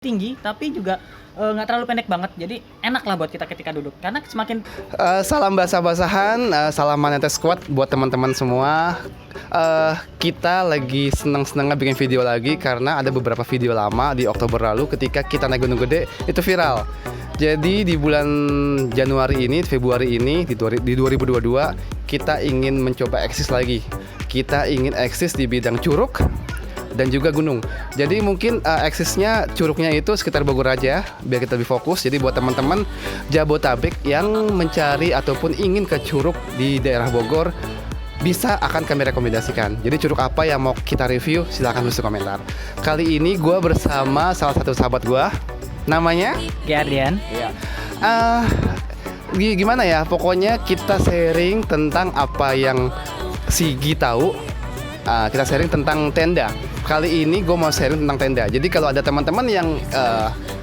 tinggi tapi juga nggak terlalu pendek banget, jadi enak lah buat kita ketika duduk karena semakin Salam basah-basahan, salam Manete Squad buat teman-teman semua. Kita lagi seneng-senengnya bikin video lagi karena ada beberapa video lama di Oktober lalu ketika kita naik Gunung Gede itu viral. Jadi di bulan Januari ini, Februari ini di 2022 kita ingin mencoba eksis lagi. Kita ingin eksis di bidang curug dan juga gunung. Jadi mungkin eksisnya curugnya itu sekitar Bogor aja biar kita lebih fokus. Jadi buat teman-teman Jabotabek yang mencari ataupun ingin ke curug di daerah Bogor, bisa akan kami rekomendasikan. Jadi curug apa yang mau kita review silahkan tulis di komentar. Kali ini gue bersama salah satu sahabat gue, namanya Guardian. Gimana ya, pokoknya kita sharing tentang apa yang Sigi tahu. Kita sharing tentang tenda. Kali ini gue mau sharing tentang tenda. Jadi kalau ada teman-teman yang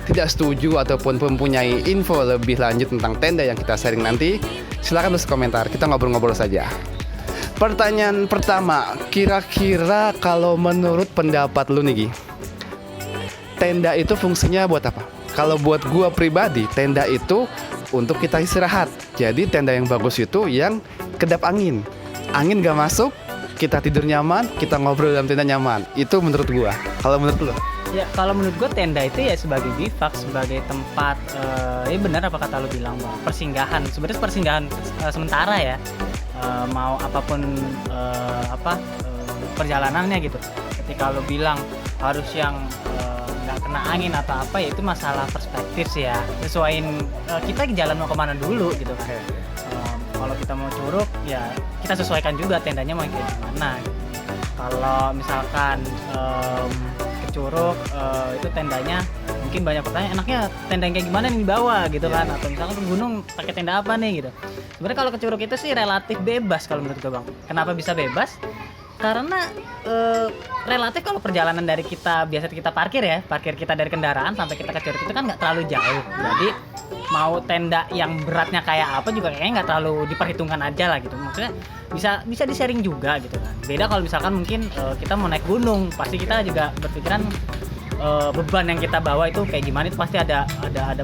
tidak setuju ataupun mempunyai info lebih lanjut tentang tenda yang kita sharing nanti, silakan tulis komentar. Kita ngobrol-ngobrol saja. Pertanyaan pertama, kira-kira kalau menurut pendapat lu nih Gi, tenda itu fungsinya buat apa? Kalau buat gue pribadi, tenda itu untuk kita istirahat. Jadi tenda yang bagus itu yang kedap angin. Angin gak masuk, kita tidur nyaman, kita ngobrol dalam tenda nyaman. Itu menurut gua. Kalau menurut lo? Ya kalau menurut gue tenda itu ya sebagai bivak, sebagai tempat ya benar apa kata lo bilang bang, persinggahan. Sebenarnya persinggahan sementara ya. Mau apapun perjalanannya gitu. Ketika lo bilang harus yang nggak kena angin atau apa, ya itu masalah perspektif sih ya. Sesuaiin kita jalan mau kemana dulu gitu kan. Kalau kita mau curug ya kita sesuaikan juga tendanya mau kayak gimana. Kalau misalkan ke curug itu tendanya mungkin banyak pertanyaan, enaknya tenda yang kayak gimana nih di bawah gitu kan, atau misalkan ke gunung pakai tenda apa nih gitu. Sebenarnya kalau ke curug itu sih relatif bebas kalau menurut gue bang. Kenapa bisa bebas? Karena relatif kalau perjalanan dari kita biasa kita parkir kita dari kendaraan sampai kita ke curug itu kan nggak terlalu jauh. Jadi mau tenda yang beratnya kayak apa juga kayaknya nggak terlalu diperhitungkan aja lah gitu. Maksudnya bisa di-sharing juga gitu kan. Beda kalau misalkan mungkin kita mau naik gunung, pasti kita juga berpikiran beban yang kita bawa itu kayak gimana, itu pasti ada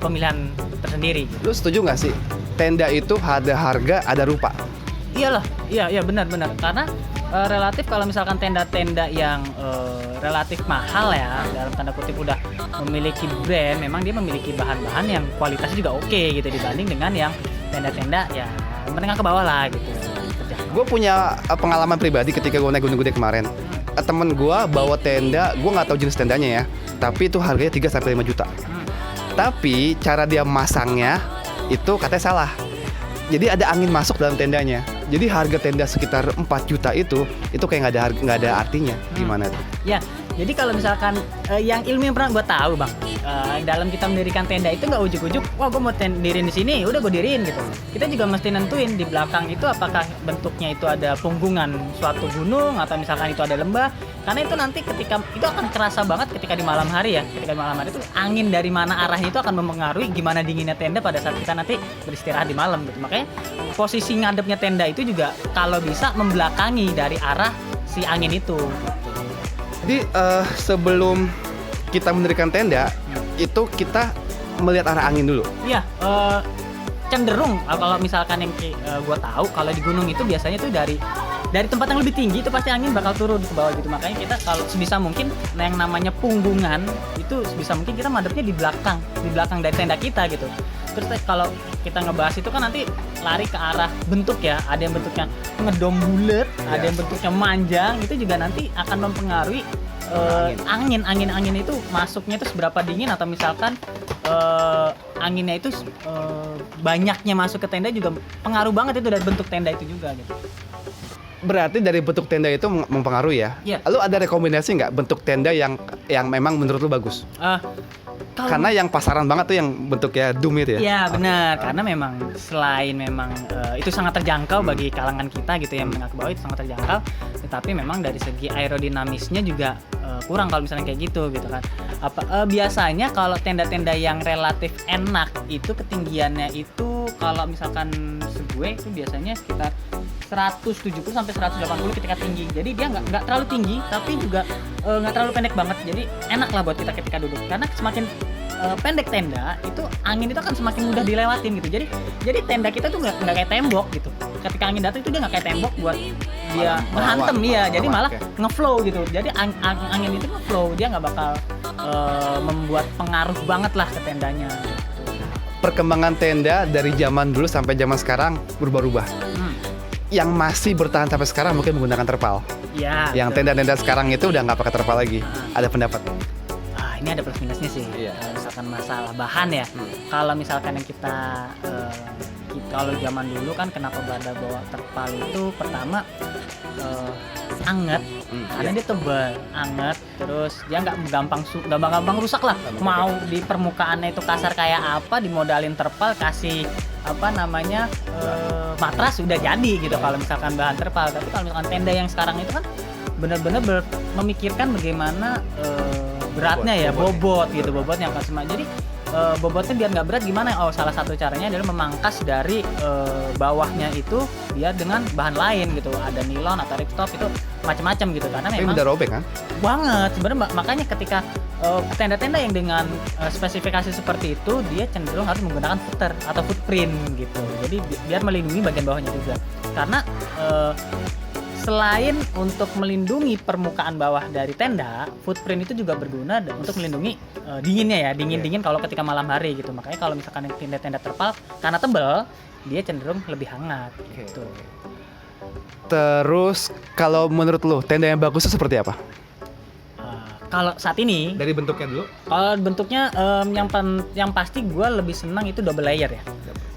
pemilihan tersendiri gitu. Lu setuju nggak sih? Tenda itu ada harga, ada rupa. Iyalah, iya benar. Karena relatif kalau misalkan tenda-tenda yang relatif mahal ya, dalam tanda kutip udah memiliki brand, memang dia memiliki bahan-bahan yang kualitasnya juga oke gitu dibanding dengan yang tenda-tenda ya menengah ke bawah lah gitu. Gue punya pengalaman pribadi ketika gue naik Gunung Gede kemarin. Temen gue bawa tenda, gue nggak tahu jenis tendanya ya, tapi itu harganya 3-5 juta. Tapi cara dia masangnya itu katanya salah. Jadi ada angin masuk dalam tendanya. Jadi harga tenda sekitar 4 juta itu kayak nggak ada artinya. Gimana tuh? Ya, jadi kalau misalkan yang ilmu yang pernah gue tahu bang, dalam kita mendirikan tenda itu nggak ujuk-ujuk, wah gue mau diriin di sini, udah gue diriin gitu. Kita juga mesti nentuin di belakang itu apakah bentuknya itu ada punggungan suatu gunung atau misalkan itu ada lembah. Karena itu nanti ketika itu akan kerasa banget ketika di malam hari ya. Ketika di malam hari itu angin dari mana arahnya itu akan mempengaruhi gimana dinginnya tenda pada saat kita nanti beristirahat di malam gitu. Makanya posisi ngadepnya tenda itu juga kalau bisa membelakangi dari arah si angin itu. Jadi sebelum kita mendirikan tenda, itu kita melihat arah angin dulu. Iya, cenderung kalau misalkan yang gue tahu kalau di gunung itu biasanya tuh dari tempat yang lebih tinggi itu pasti angin bakal turun ke bawah gitu. Makanya kita kalau sebisa mungkin yang namanya punggungan itu sebisa mungkin kita madepnya di belakang dari tenda kita gitu. Terus kalau kita ngebahas itu kan nanti lari ke arah bentuk ya, ada yang bentuknya ngedom bulet, ada yang bentuknya manjang, itu juga nanti akan mempengaruhi angin itu masuknya itu seberapa dingin, atau misalkan anginnya itu banyaknya masuk ke tenda juga pengaruh banget itu dari bentuk tenda itu juga gitu. Berarti dari bentuk tenda itu mempengaruhi ya? Iya. Lalu ada rekomendasi nggak bentuk tenda yang memang menurut lu bagus? Karena yang pasaran banget tuh yang bentuknya dum itu ya? Iya benar, karena memang selain memang itu sangat terjangkau bagi kalangan kita gitu yang menengah ke bawah, itu sangat terjangkau. Tetapi memang dari segi aerodinamisnya juga kurang kalau misalnya kayak gitu kan. Biasanya kalau tenda-tenda yang relatif enak itu ketinggiannya itu kalau misalkan segue itu biasanya sekitar 170 sampai 180 ketika tinggi. Jadi dia nggak terlalu tinggi tapi juga nggak terlalu pendek banget. Jadi enak lah buat kita ketika duduk. Karena semakin pendek tenda itu angin itu akan semakin mudah dilewatin gitu. Jadi tenda kita tuh nggak kayak tembok gitu. Ketika angin datang itu dia nggak kayak tembok buat dia menghantem ya. Jadi malah ngeflow gitu. Jadi angin itu ngeflow, dia nggak bakal membuat pengaruh banget lah ke tendanya. Gitu. Perkembangan tenda dari zaman dulu sampai zaman sekarang berubah-ubah. Yang masih bertahan sampai sekarang mungkin menggunakan terpal. Ya. Yang tenda-tenda sekarang itu udah nggak pakai terpal lagi. Ada pendapat? Ini ada plus minusnya sih. Misalkan masalah bahan ya. Kalau misalkan yang kita kalau zaman dulu kan kenapa pada bawa terpal itu pertama anget, karena dia tebal, anget, terus dia nggak gampang rusak lah. Mau di permukaannya itu kasar kayak apa, dimodalin terpal, kasih matras sudah jadi gitu kalau misalkan bahan terpal. Tapi kalau misalkan tenda yang sekarang itu kan benar-benar memikirkan bagaimana beratnya ya, bobot gitu, bobotnya akan semua. Jadi bobotnya biar nggak berat gimana? Salah satu caranya adalah memangkas dari bawahnya itu biar dengan bahan lain gitu. Ada nilon atau ripstop itu macam-macam gitu karena memang udah robek kan? Banget sebenarnya, makanya ketika tenda-tenda yang dengan spesifikasi seperti itu dia cenderung harus menggunakan footer atau footprint gitu. Jadi biar melindungi bagian bawahnya juga. Karena selain untuk melindungi permukaan bawah dari tenda, footprint itu juga berguna untuk melindungi dinginnya ya, dingin kalau ketika malam hari gitu. Makanya kalau misalkan tenda-tenda terpal karena tebal, dia cenderung lebih hangat gitu. Terus kalau menurut lo tenda yang bagus itu seperti apa? Kalau saat ini Dari bentuknya dulu? kalau bentuknya yang pasti gue lebih senang itu double layer ya.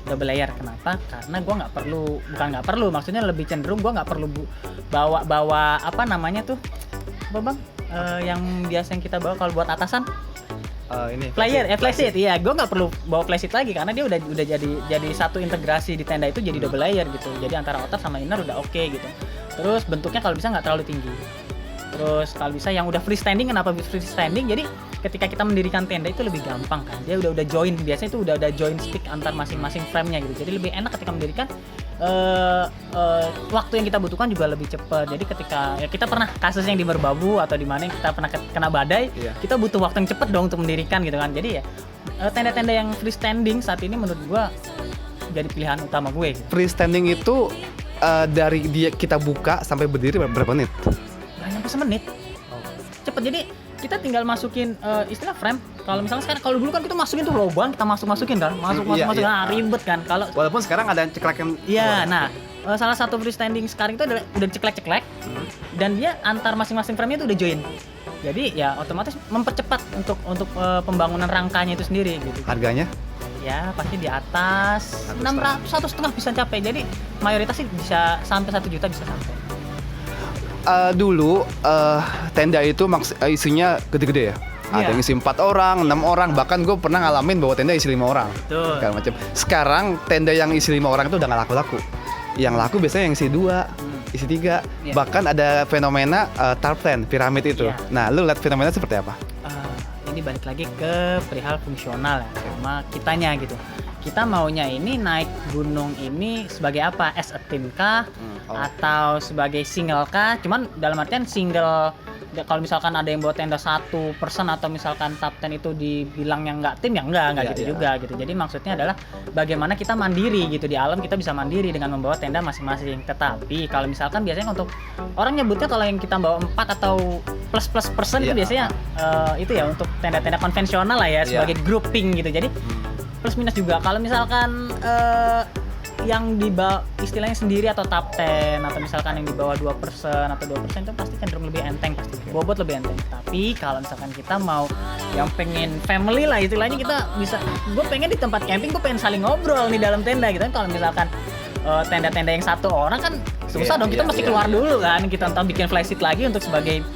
Double layer, kenapa? Karena gue nggak perlu, maksudnya lebih cenderung gue nggak perlu bawa apa namanya tuh, apa bang? Yang biasa yang kita bawa kalau buat atasan, flysheet. Iya, gue nggak perlu bawa flysheet lagi karena dia udah jadi satu integrasi di tenda itu jadi double layer gitu. Jadi antara outer sama inner udah oke gitu. Terus bentuknya kalau bisa nggak terlalu tinggi. Terus kalau bisa yang udah freestanding, kenapa freestanding? Jadi ketika kita mendirikan tenda itu lebih gampang kan. Dia udah join, biasanya itu udah join stick antar masing-masing frame-nya gitu. Jadi lebih enak ketika mendirikan, waktu yang kita butuhkan juga lebih cepat. Jadi ketika ya kita pernah kasus yang di Merbabu atau di mana kita pernah kena badai, kita butuh waktu yang cepat dong untuk mendirikan gitu kan. Jadi ya tenda-tenda yang freestanding saat ini menurut gua jadi pilihan utama gue gitu. Freestanding itu dari dia kita buka sampai berdiri berapa menit? Nyampe semenit. Cepet, jadi kita tinggal masukin istilah frame. Kalau misalnya sekarang, kalau dulu kan kita masukin tuh lubang, kita masukin kan, masuk, nah ribet kan. Kalau walaupun sekarang ada ceklek yang nah salah satu freestanding sekarang itu adalah udah ceklek dan dia antar masing-masing frame-nya itu udah join. Jadi ya otomatis mempercepat untuk pembangunan rangkanya itu sendiri gitu. Harganya? Ya pasti di atas 1,5 bisa capai. Jadi mayoritas sih bisa sampai 1 juta bisa sampai. Dulu tenda itu isinya gede-gede ya. Ada yang isi 4 orang, 6 orang, bahkan gue pernah ngalamin bawa tenda isi 5 orang. Segala macam. Sekarang tenda yang isi 5 orang itu udah nggak laku-laku. Yang laku biasanya yang isi 2, isi 3. Bahkan ada fenomena tarp tent, piramid itu. Nah, lu lihat fenomena seperti apa? Ini balik lagi ke perihal fungsional ya, sama kitanya gitu. Kita maunya ini naik gunung ini sebagai apa? As a team kah? Atau sebagai single kah? Cuman dalam artian single, kalau misalkan ada yang bawa tenda 1 person atau misalkan top 10 itu dibilang yang nggak tim, ya enggak gitu juga gitu. Jadi maksudnya adalah bagaimana kita mandiri gitu, di alam kita bisa mandiri dengan membawa tenda masing-masing. Tetapi kalau misalkan biasanya untuk orang nyebutnya kalau yang kita bawa 4 atau plus person itu biasanya itu ya untuk tenda-tenda konvensional lah ya, sebagai grouping gitu. Jadi plus minus juga. Kalau misalkan yang di bawah istilahnya sendiri atau top 10 atau misalkan yang di bawah 2% atau 2% itu pasti cenderung lebih enteng, pasti bobot lebih enteng. Tapi kalau misalkan kita mau yang pengen family lah istilahnya, kita bisa, gue pengen di tempat camping gue pengen saling ngobrol nih dalam tenda gitu kan. Kalau misalkan tenda-tenda yang 1 orang kan susah dong, kita mesti keluar dulu kan, kita ntar bikin flysheet lagi untuk sebagai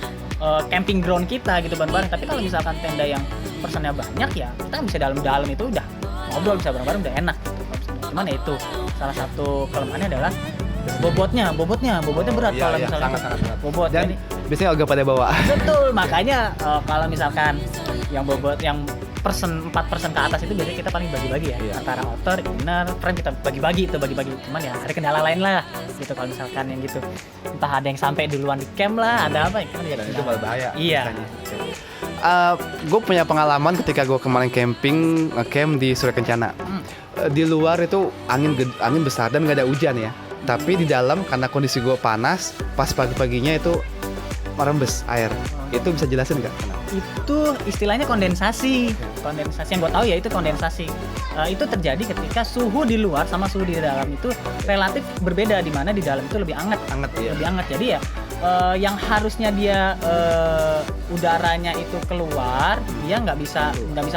camping ground kita gitu bareng-bareng. Tapi kalau misalkan tenda yang personnya banyak ya kita bisa dalam-dalam itu udah ngobrol, bisa bareng-bareng, udah enak gitu. Cuman ya itu salah satu kelemahannya adalah bobotnya berat kalau misalnya sangat berat. bobot. Dan Biasanya agak pada bawa. Betul, makanya kalau misalkan yang bobot yang 4 person ke atas itu biasanya kita paling bagi-bagi ya. Iya. Antara outer, inner, frame kita bagi-bagi. Cuman ya ada kendala lain lah gitu kalau misalkan yang gitu. Entah ada yang sampai duluan di camp lah, ada apa kan ya. Dan itu malah bahaya. Iya. Gue punya pengalaman ketika gue kemarin camping ngecamp di Surya Kencana. Di luar itu angin besar dan nggak ada hujan ya. Tapi di dalam karena kondisi gue panas, pas pagi-paginya itu merembes air. Itu bisa jelasin nggak? Itu istilahnya kondensasi. Kondensasi yang gue tahu ya itu kondensasi. Itu terjadi ketika suhu di luar sama suhu di dalam itu relatif berbeda, di mana di dalam itu lebih hangat. Ya. Lebih hangat. Jadi ya yang harusnya dia udaranya itu keluar, dia nggak bisa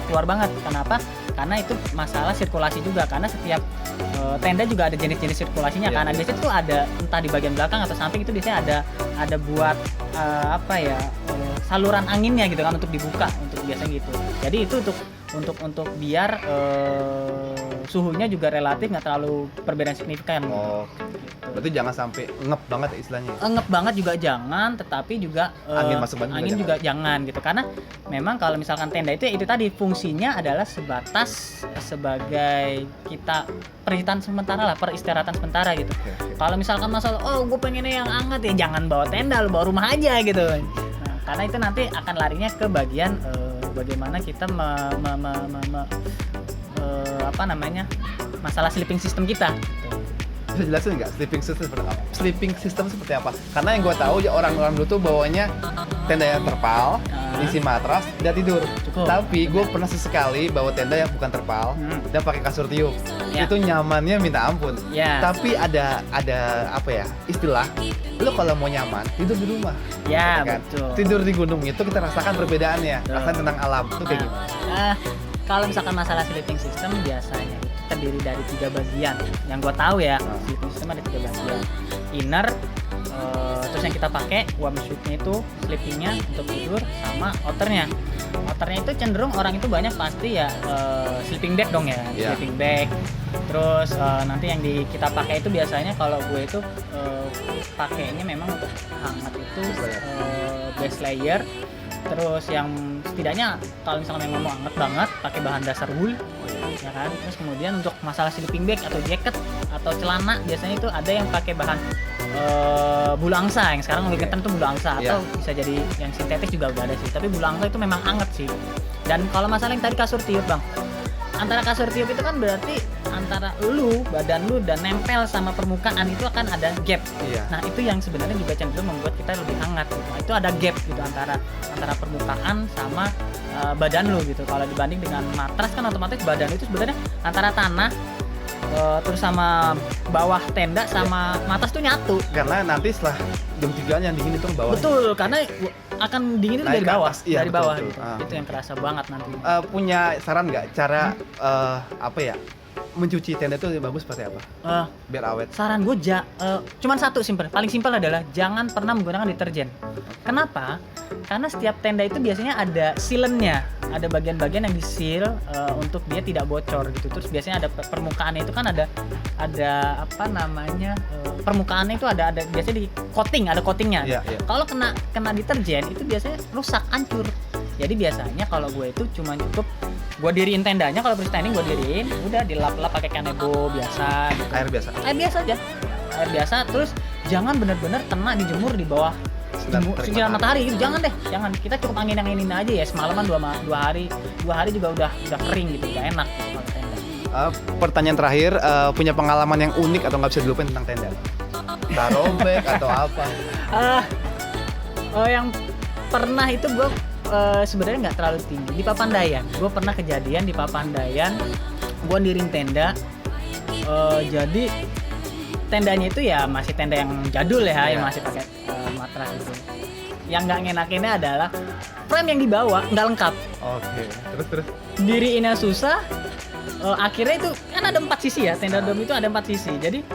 keluar banget. Kenapa? Karena itu masalah sirkulasi juga. Karena setiap tenda juga ada jenis-jenis sirkulasinya. Karena biasanya itu ada entah di bagian belakang atau samping itu biasanya ada buat saluran anginnya gitu kan untuk dibuka untuk biasanya gitu. Jadi itu untuk biar suhunya juga relatif nggak terlalu perbedaan signifikan. Oh, berarti jangan sampai ngep banget ya istilahnya. Ngep banget juga jangan, tetapi juga angin masuk banget angin juga jangan gitu. Karena memang kalau misalkan tenda itu tadi fungsinya adalah sebatas sebagai kita peristirahatan sementara gitu. Okay. Kalau misalkan masalah gue pengennya yang hangat ya jangan bawa tenda, lu bawa rumah aja gitu. Nah, karena itu nanti akan larinya ke bagian bagaimana kita masalah sleeping system kita gitu. Bisa jelasin nggak sleeping system seperti apa? Karena yang gue tahu ya orang-orang dulu tuh bawanya tenda yang terpal, isi matras, dan tidur. Cukup. Tapi gue pernah sesekali bawa tenda yang bukan terpal dan pakai kasur tiup. Ya. Itu nyamannya minta ampun. Ya. Tapi ada apa ya istilah? Lo kalau mau nyaman tidur di rumah. Ya, kan? betul. Tidur di gunung itu kita rasakan perbedaannya. Rasakan tentang alam itu kayak gimana? Kalau misalkan masalah sleeping system biasanya itu terdiri dari 3 bagian. Yang gue tahu ya, sleeping system ada 3 bagian. Inner, terus yang kita pakai warm suit-nya itu sleepingnya untuk tidur, sama outernya. Outernya itu cenderung orang itu banyak pasti ya sleeping bag dong ya, sleeping bag. Terus nanti yang kita pakai itu biasanya kalau gue itu pakainya memang untuk hangat itu base layer. Terus yang setidaknya kalau misalnya memang mau hangat banget pakai bahan dasar wool, ya kan. Terus kemudian untuk masalah sleeping bag atau jaket atau celana biasanya itu ada yang pakai bahan bulu angsa, yang sekarang lebih ngetren tuh bulu angsa, atau bisa jadi yang sintetis juga udah ada sih. Tapi bulu angsa itu memang hangat sih. Dan kalau masalah yang tadi kasur tiup bang, antara kasur tiup itu kan berarti antara badan lu dan nempel sama permukaan itu akan ada gap. Nah itu yang sebenarnya juga cenderung membuat kita lebih hangat gitu. Itu ada gap gitu antara permukaan sama badan lu gitu. Kalau dibanding dengan matras kan otomatis badan itu sebenarnya antara tanah terus sama bawah tenda sama matras tuh nyatu. Karena nanti setelah jam 3 yang dingin itu ke bawah. Betul, karena akan dingin itu naik dari bawah, dari bawah gitu. Itu yang kerasa banget nanti. Punya saran nggak cara mencuci tenda itu lebih bagus seperti apa? Biar awet. Saran gue cuman satu paling simpel adalah jangan pernah menggunakan deterjen. Kenapa? Karena setiap tenda itu biasanya ada sealant-nya, ada bagian-bagian yang di-seal untuk dia tidak bocor gitu. Terus biasanya ada permukaannya itu kan ada permukaannya itu ada biasanya di coating, ada coatingnya. Kalau kena deterjen itu biasanya rusak, hancur. Jadi biasanya kalau gue itu cuma cukup gue diriin tendanya, kalau freestanding gue diriin, udah dilap-lap pakai kanebo biasa gitu. Air biasa aja. Air biasa, terus jangan benar-benar kena dijemur di bawah sinar matahari gitu. Jangan. Kita cukup angin-anginin aja ya, semalaman 2 hari juga udah kering gitu, udah enak gitu kalau tenda. Pertanyaan terakhir, punya pengalaman yang unik atau nggak bisa dilupain tentang tenda? Robek atau apa? Yang pernah itu gue sebenarnya nggak terlalu tinggi di Papandayan. Gue pernah kejadian di Papandayan, gue ndiring tenda. Jadi tendanya itu ya masih tenda yang jadul ya, yang masih pakai matras gitu. Yang nggak ngenakinnya adalah frame yang dibawa nggak lengkap. Oke. Terus diriinnya susah. Akhirnya itu kan ada 4 sisi ya, tenda dom itu ada 4 sisi. Jadi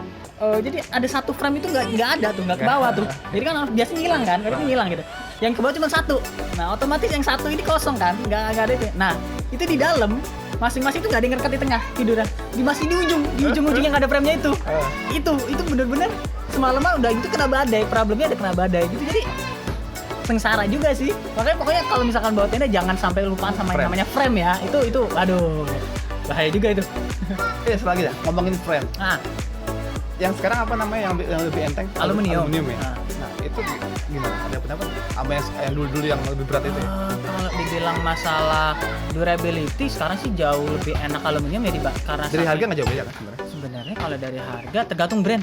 ada satu frame itu nggak ada tuh, nggak ke bawah tuh. Jadi kan biasanya hilang kan, kadang hilang gitu. Yang ke bawah cuma 1. Nah otomatis yang 1 ini kosong kan, nggak ada itu. Nah itu di dalam masing-masing itu nggak ada yang ngerekat di tengah tiduran, masih di ujung yang ada frame-nya itu. Itu bener-bener semalaman udah itu kena badai, problemnya ada kena badai gitu. Jadi sengsara juga sih. Makanya pokoknya kalau misalkan bawa tenda jangan sampai lupaan sama yang namanya frame ya. Itu aduh. Bahaya juga itu. Selagi ya ngomongin frame. Nah, Yang sekarang apa namanya yang lebih enteng? aluminium. ya. Nah. Nah, itu gimana? Ada pendapat? Sama yang dulu yang lebih berat itu ya? Kalau dibilang masalah durability sekarang sih jauh lebih enak aluminium ya karena Dari harga nggak jauh beda kan sebenarnya? sebenarnya kalau dari harga tergantung brand.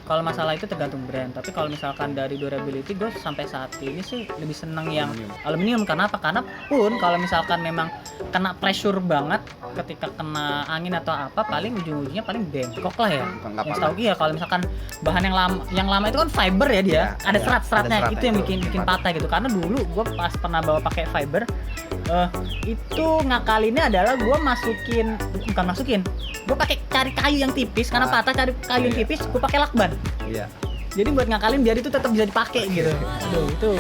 Kalau masalah itu tergantung brand, tapi kalau misalkan dari durability gue sampai saat ini sih lebih seneng yang aluminium. Karena apa? Karena pun kalau misalkan memang kena pressure banget ketika kena angin atau apa, paling ujung-ujungnya paling bengkok lah ya. Nggak Yang tahu iya kalau misalkan bahan yang lama itu kan fiber ya dia, Ya, ada ya, serat-seratnya, ada itu yang seratnya, bikin patah gitu. Karena dulu gue pas pernah bawa pakai fiber, itu ngakalinnya adalah gue gue pakai cari kayu yang tipis karena patah, cari kayu yang tipis, gue pakai lakban. Iya. Jadi buat ngakalin biar itu tetap bisa dipakai gitu. Aduh itu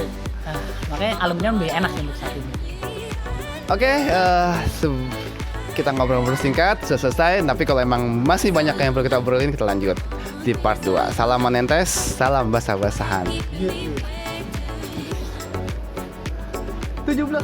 makanya aluminium lebih enak sih untuk saat ini. Oke, kita ngobrol-ngobrol singkat, sudah selesai. Tapi kalau emang masih banyak yang perlu kita obrolin, kita lanjut di part 2. Salam Manentes, salam basah-basahan. 17 menit.